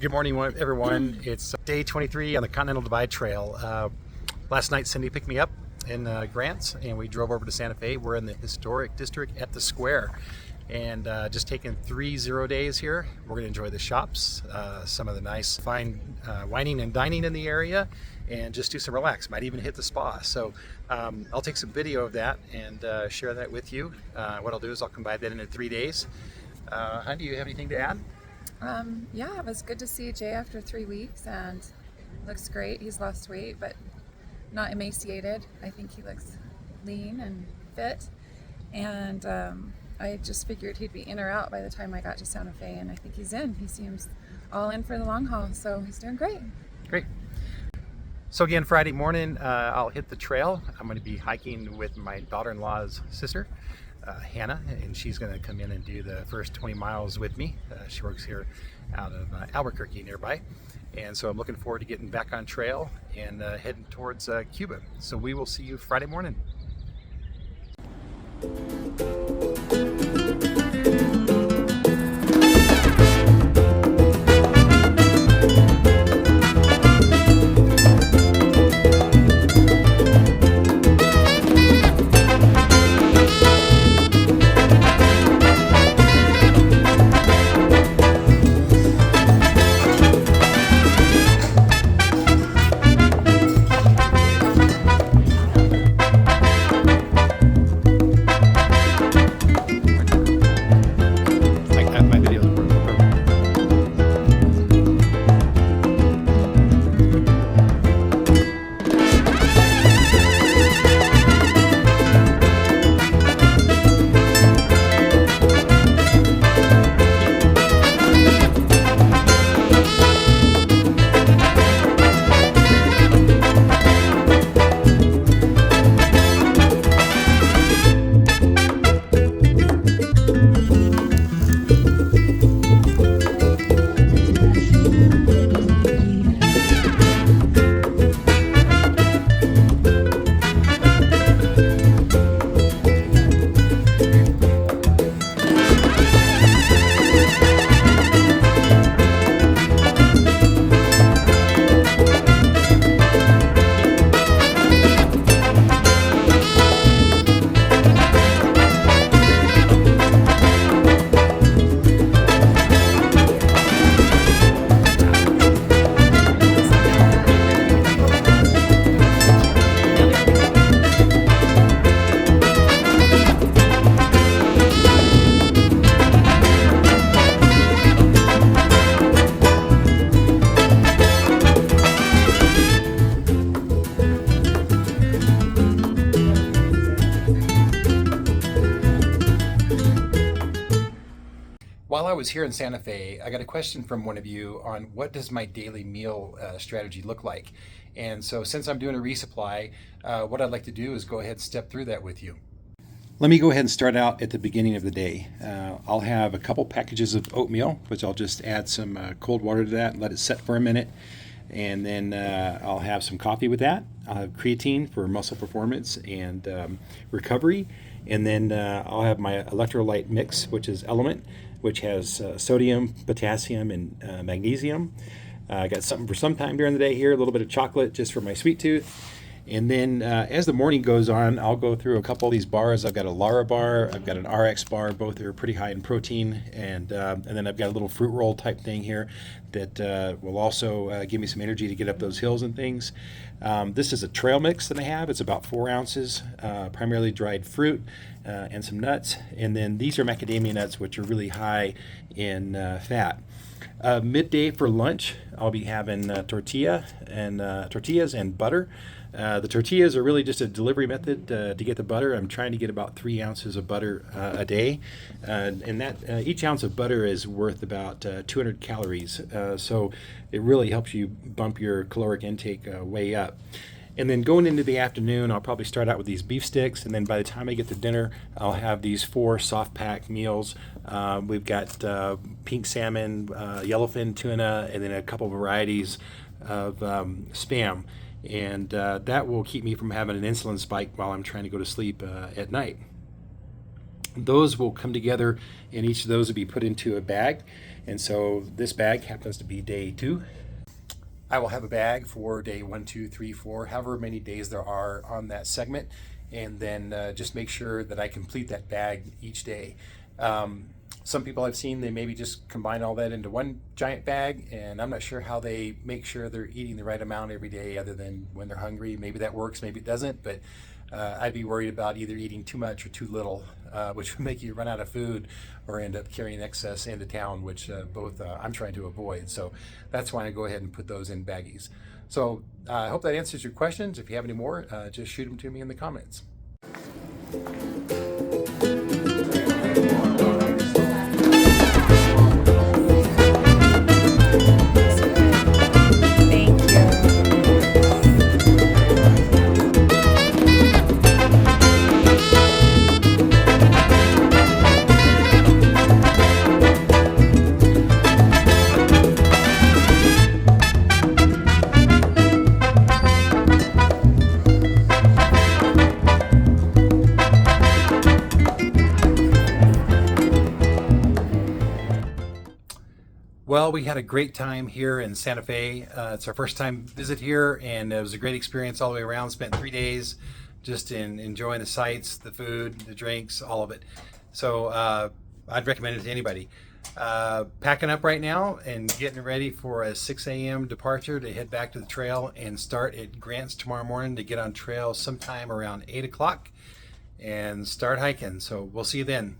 Good morning, everyone. It's day 23 on the Continental Divide Trail. Last night, Cindy picked me up in Grants, and we drove over to Santa Fe. We're in the historic district at the Square, and just taking 3 0 days here. We're going to enjoy the shops, some of the nice fine wining and dining in the area, and just do some relax. Might even hit the spa. So I'll take some video of that and share that with you. What I'll do is I'll combine that into 3 days. Hun, do you have anything to add? Yeah, it was good to see Jay after 3 weeks, and looks great. He's lost weight, but not emaciated. I think he looks lean and fit, and I just figured he'd be in or out by the time I got to Santa Fe, and I think he's in. He seems all in for the long haul, so he's doing great. Great. So again, Friday morning, I'll hit the trail. I'm going to be hiking with my daughter-in-law's sister, Hannah, and she's going to come in and do the first 20 miles with me. She works here out of Albuquerque nearby, and so I'm looking forward to getting back on trail and heading towards Cuba. So we will see you Friday morning. While I was here in Santa Fe, I got a question from one of you on what does my daily meal strategy look like? And so since I'm doing a resupply, what I'd like to do is go ahead and step through that with you. Let me go ahead and start out at the beginning of the day. I'll have a couple packages of oatmeal, which I'll just add some cold water to that and let it set for a minute. And then I'll have some coffee with that. I'll have creatine for muscle performance and recovery. And then I'll have my electrolyte mix, which is Element, which has sodium, potassium, and magnesium. I got something for some time during the day here, a little bit of chocolate just for my sweet tooth. And then as the morning goes on, I'll go through a couple of these bars. I've got a Lara bar, I've got an RX bar, both are pretty high in protein. And then I've got a little fruit roll type thing here that will also give me some energy to get up those hills and things. This is a trail mix that I have. It's about 4 ounces, primarily dried fruit and some nuts. And then these are macadamia nuts, which are really high in fat. Midday for lunch, I'll be having tortillas and butter. The tortillas are really just a delivery method to get the butter. I'm trying to get about 3 ounces of butter a day, and that each ounce of butter is worth about 200 calories. So it really helps you bump your caloric intake way up. And then going into the afternoon, I'll probably start out with these beef sticks, and then by the time I get to dinner, I'll have these 4 soft pack meals. We've got pink salmon, yellowfin tuna, and then a couple varieties of Spam. And that will keep me from having an insulin spike while I'm trying to go to sleep at night. Those will come together, and each of those will be put into a bag. And so this bag happens to be day 2. I will have a bag for day 1, 2, 3, 4, however many days there are on that segment, and then just make sure that I complete that bag each day. Some people I've seen, they maybe just combine all that into one giant bag, and I'm not sure how they make sure they're eating the right amount every day other than when they're hungry. Maybe that works, maybe it doesn't, but I'd be worried about either eating too much or too little, which would make you run out of food or end up carrying excess into town, which both I'm trying to avoid. So that's why I go ahead and put those in baggies. So I hope that answers your questions. If you have any more, just shoot them to me in the comments. Thank you. Well, we had a great time here in Santa Fe. It's our first time visit here, and it was a great experience all the way around. Spent 3 days just in enjoying the sights, the food, the drinks, all of it. So I'd recommend it to anybody. Packing up right now and getting ready for a 6 a.m. departure to head back to the trail and start at Grant's tomorrow morning to get on trail sometime around 8 o'clock and start hiking. So we'll see you then.